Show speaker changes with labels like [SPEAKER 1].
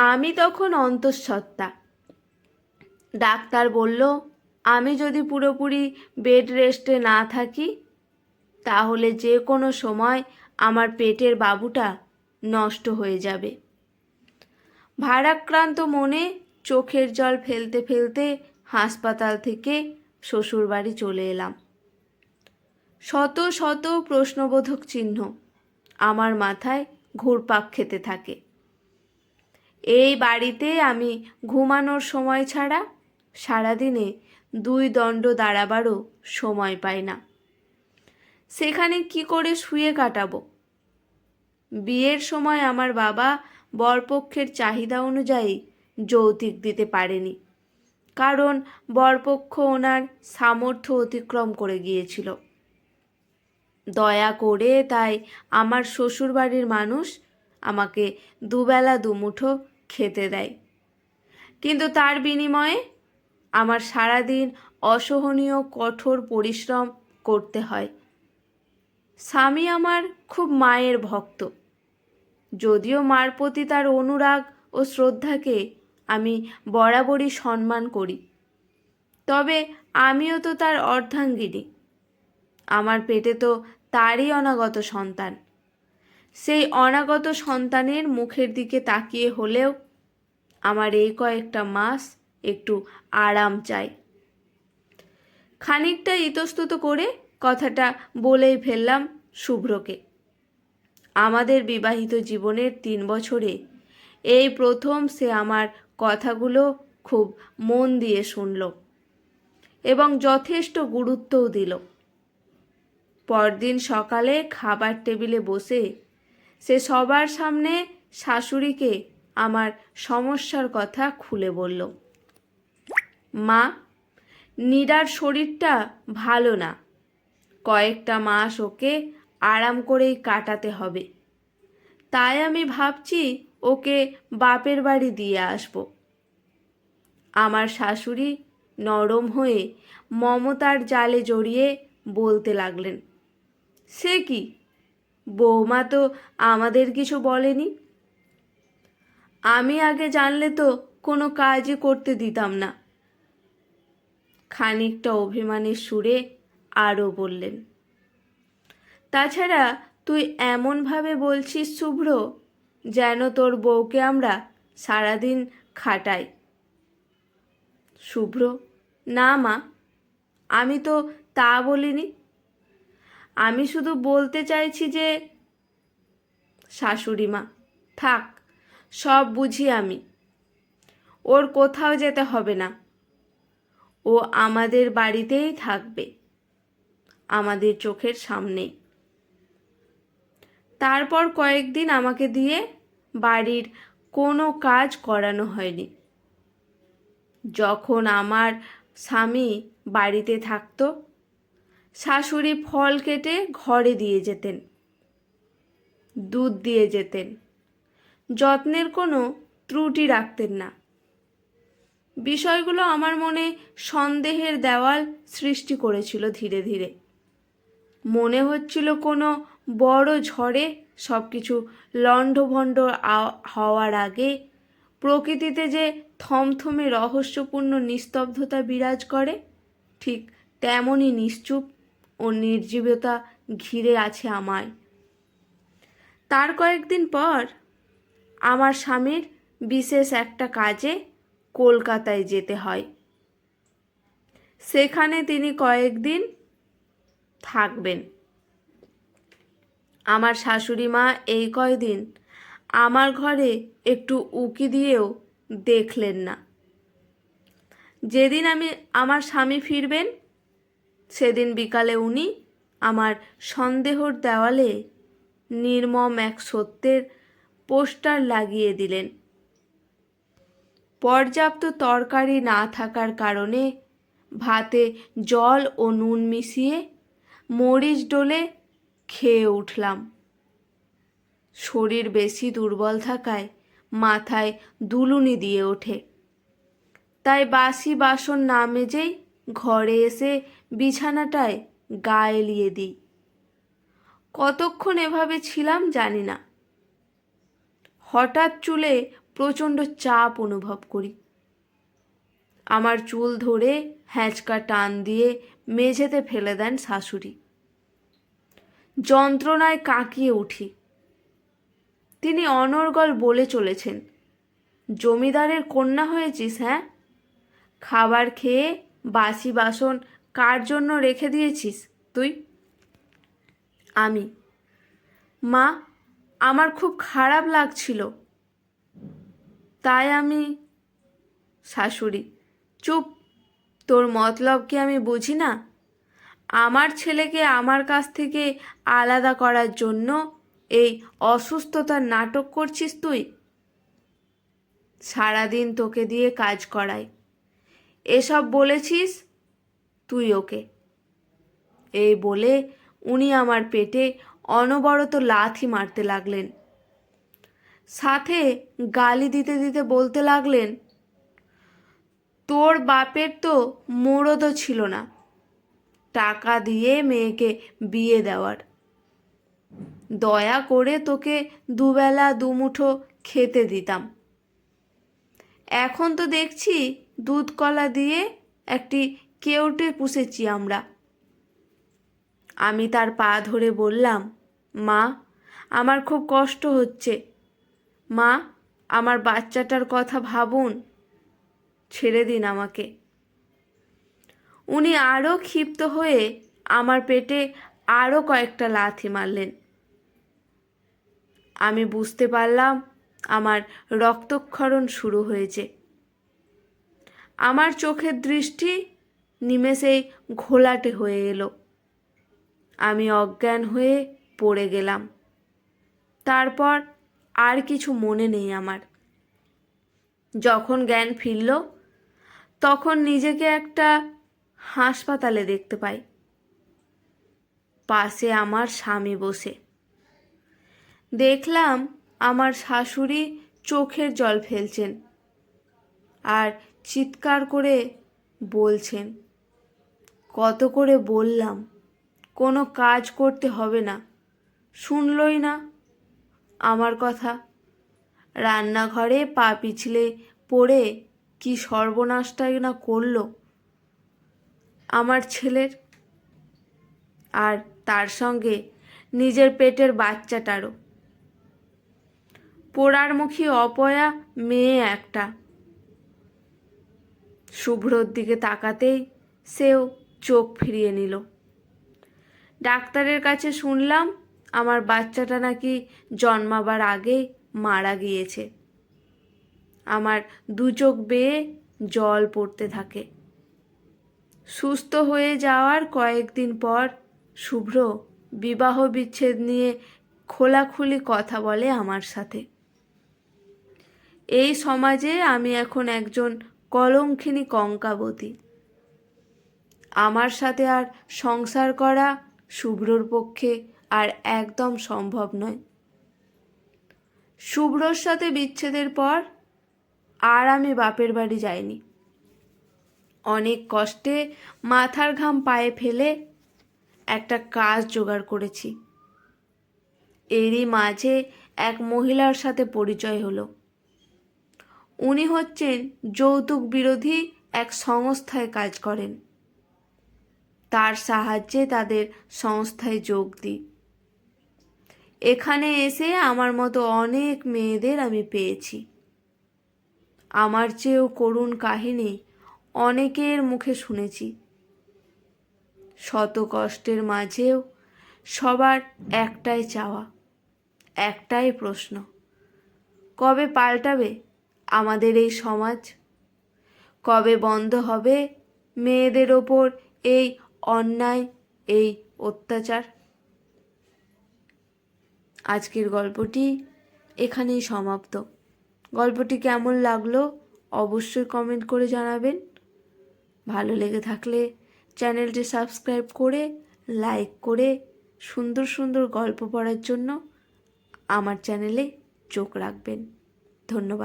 [SPEAKER 1] আমি তখন অন্তঃসত্ত্বা। ডাক্তার বলল, আমি যদি পুরোপুরি বেড রেস্টে না থাকি তাহলে যে কোনো সময় আমার পেটের বাবুটা নষ্ট হয়ে যাবে। ভারাক্রান্ত মনে চোখের জল ফেলতে ফেলতে হাসপাতাল থেকে শ্বশুরবাড়ি চলে এলাম। শত শত প্রশ্নবোধক চিহ্ন আমার মাথায় ঘুরপাক খেতে থাকে। এই বাড়িতে আমি ঘুমানোর সময় ছাড়া সারাদিনে 2 দণ্ড দাঁড়াবারও সময় পাই না। সেখানে কি করে শুয়ে কাটাবো? বিয়ের সময় আমার বাবা বরপক্ষের চাহিদা অনুযায়ী যৌতুক দিতে পারেনি, কারণ বরপক্ষ ওনার সামর্থ্য অতিক্রম করে গিয়েছিল। দয়া করে তাই আমার শ্বশুরবাড়ির মানুষ আমাকে দুবেলা দুমুঠো খেতে দেয়, কিন্তু তার বিনিময়ে আমার সারাদিন অসহনীয় কঠোর পরিশ্রম করতে হয়। স্বামী আমার খুব মায়ের ভক্ত, যদিও মার প্রতি তার অনুরাগ ও শ্রদ্ধাকে আমি বরাবরই সম্মান করি, তবে আমিও তো তার অর্ধাঙ্গিনী। আমার পেটে তো তারই অনাগত সন্তান। সেই অনাগত সন্তানের মুখের দিকে তাকিয়ে হলেও আমার এই কয়েকটা মাস একটু আরাম চাই। খানিকটা ইতস্তত করে কথাটা বলেই ফেললাম শুভ্রকে। আমাদের বিবাহিত জীবনের 3 বছরে এই প্রথম সে আমার কথাগুলো খুব মন দিয়ে শুনল এবং যথেষ্ট গুরুত্বও দিল। পরদিন সকালে খাবার টেবিলে বসে সে সবার সামনে শাশুড়িকে আমার সমস্যার কথা খুলে বলল। মা, নীরার শরীরটা ভালো না, কয়েকটা মাস ওকে আরাম করেই কাটাতে হবে। তাই আমি ভাবছি ওকে বাপের বাড়ি দিয়ে আসব। আমার শাশুড়ি নরম হয়ে মমতার জালে জড়িয়ে বলতে লাগলেন, সে কি, বৌমা তো আমাদের কিছু বলেনি। আমি আগে জানলে তো কোনো কাজই করতে দিতাম না। খানিকটা অভিমানের সুরে আরও বললেন, তাছাড়া তুই এমনভাবে বলছিস শুভ্র, যেন তোর বউকে আমরা সারাদিন খাটাই। শুভ্র, না মা, আমি তো তা বলিনি। আমি শুধু বলতে চাইছি যে। শাশুড়ি মা, থাক, সব বুঝি আমি। ওর কোথাও যেতে হবে না, ও আমাদের বাড়িতেই থাকবে, আমাদের চোখের সামনেই। তারপর কয়েকদিন আমাকে দিয়ে বাড়ির কোনো কাজ করানো হয়নি। যখন আমার স্বামী বাড়িতে থাকতো, শাশুড়ি ফল কেটে ঘরে দিয়ে যেতেন, দুধ দিয়ে যেতেন, যত্নের কোনো ত্রুটি রাখতেন না। বিষয়গুলো আমার মনে সন্দেহের দেওয়াল সৃষ্টি করেছিল। ধীরে ধীরে মনে হচ্ছিল কোনো বড় ঝড়ে সব কিছু লণ্ডভণ্ড হওয়ার আগে প্রকৃতিতে যে থমথমে রহস্যপূর্ণ নিস্তব্ধতা বিরাজ করে, ঠিক তেমনই নিশ্চুপ ও নির্জীবতা ঘিরে আছে আমায়। তার কয়েকদিন পর আমার স্বামীর বিশেষ একটা কাজে কলকাতায় যেতে হয়। সেখানে তিনি কয়েকদিন থাকবেন। আমার শাশুড়ি মা এই কয়দিন আমার ঘরে একটু উকি দিয়েও দেখলেন না। যেদিন আমার স্বামী ফিরবেন সেদিন বিকালে উনি আমার সন্দেহর দেওয়ালে নির্মম এক সত্যের পোস্টার লাগিয়ে দিলেন। পর্যাপ্ত তরকারি না থাকার কারণে ভাতে জল ও নুন মিশিয়ে মরিচ ডলে খেয়ে উঠলাম। শরীর বেশি দুর্বল থাকায় মাথায় দুলুনি দিয়ে ওঠে, তাই বাসি বাসন না মেজেই ঘরে এসে বিছানাটায় গা এলিয়ে দিই। কতক্ষণ এভাবে ছিলাম জানি না। হঠাৎ চুলে প্রচণ্ড চাপ অনুভব করি। আমার চুল ধরে হ্যাঁচকা টান দিয়ে মেঝেতে ফেলে দেন শাশুড়ি। যন্ত্রণায় কাঁকিয়ে উঠি। তিনি অনর্গল বলে চলেছেন, জমিদারের কন্যা হয়েছিস হ্যাঁ? খাবার খেয়ে বাসি বাসন কার জন্য রেখে দিয়েছিস তুই? আমি, মা, আমার খুব খারাপ লাগছিল তাই আমি। শাশুড়ি, চুপ, তোর মতলব কি আমি বুঝি না? আমার ছেলেকে আমার কাছ থেকে আলাদা করার জন্য এই অসুস্থতার নাটক করছিস তুই? সারাদিন তোকে দিয়ে কাজ করাই, এসব বলেছিস তুই ওকে। এই বলে উনি আমার পেটে অনবরত লাথি মারতে লাগলেন। সাথে গালি দিতে দিতে বলতে লাগলেন, তোর বাপের তো মুরদও ছিল না টাকা দিয়ে মেয়েকে বিয়ে দেওয়ার। দয়া করে তোকে দুবেলা দুমুঠো খেতে দিতাম, এখন তো দেখছি দুধ কলা দিয়ে একটি কেউটে পুষেছি আমরা। আমি তার পা ধরে বললাম, মা, আমার খুব কষ্ট হচ্ছে, মা, আমার বাচ্চাটার কথা ভাবুন, ছেড়ে দিন আমাকে। উনি আরও ক্ষিপ্ত হয়ে আমার পেটে আরও কয়েকটা লাথি মারলেন। আমি বুঝতে পারলাম আমার রক্তক্ষরণ শুরু হয়েছে। আমার চোখের দৃষ্টি নিমেষেই ঘোলাটে হয়ে এলো। আমি অজ্ঞান হয়ে পড়ে গেলাম। তারপর আর কিছু মনে নেই আমার। যখন জ্ঞান ফিরল তখন নিজেকে একটা হাসপাতালে দেখতে পাই। পাশে আমার স্বামী বসে। দেখলাম আমার শাশুড়ি চোখের জল ফেলছেন আর চিৎকার করে বলছেন, কত করে বললাম কোনো কাজ করতে হবে না, শুনলই না আমার কথা। রান্নাঘরে পা পিছলে পড়ে কি সর্বনাশটাই না করলো আমার ছেলের, আর তার সঙ্গে নিজের পেটের বাচ্চাটারও। পোড়ার মুখী অপয়া মেয়ে একটা। শুভ্রর দিকে তাকাতেই সেও চোখ ফিরিয়ে নিল। ডাক্তারের কাছে শুনলাম আমার বাচ্চাটা নাকি জন্মাবার আগেই মারা গিয়েছে। আমার দু চোখ বেয়ে জল পড়তে থাকে। সুস্থ হয়ে যাওয়ার কয়েকদিন পর শুভ্র বিবাহ বিচ্ছেদ নিয়ে খোলাখুলি কথা বলে আমার সাথে। এই সমাজে আমি এখন একজন কলঙ্কিনী কঙ্কাবতী। আমার সাথে আর সংসার করা শুভ্রর পক্ষে আর একদম সম্ভব নয়। শুভ্রর সাথে বিচ্ছেদের পর আর আমি বাপের বাড়ি যাইনি। অনেক কষ্টে মাথার ঘাম পায়ে ফেলে একটা কাজ জোগাড় করেছি। এরই মাঝে এক মহিলার সাথে পরিচয় হলো। উনি হচ্ছেন যৌতুক বিরোধী এক সংস্থায় কাজ করেন। তার সাহায্যে তাদের সংস্থায় যোগ দিই। এখানে এসে আমার মতো অনেক মেয়েদের আমি পেয়েছি। আমার চেয়েও করুণ কাহিনী অনেকের মুখে শুনেছি। শত কষ্টের মাঝেও সবার একটাই চাওয়া, একটাই প্রশ্ন, কবে পাল্টাবে আমাদের এই সমাজ? কবে বন্ধ হবে মেয়েদের ওপর এই অন্যায়, এই অত্যাচার? আজকের গল্পটি এখানেই সমাপ্ত। গল্পটি কেমন লাগলো অবশ্যই কমেন্ট করে জানাবেন। ভালো লেগে থাকলে চ্যানেলটি সাবস্ক্রাইব করে লাইক করে সুন্দর সুন্দর গল্প পড়ার জন্য আমার চ্যানেলে চোখ রাখবেন। ধন্যবাদ।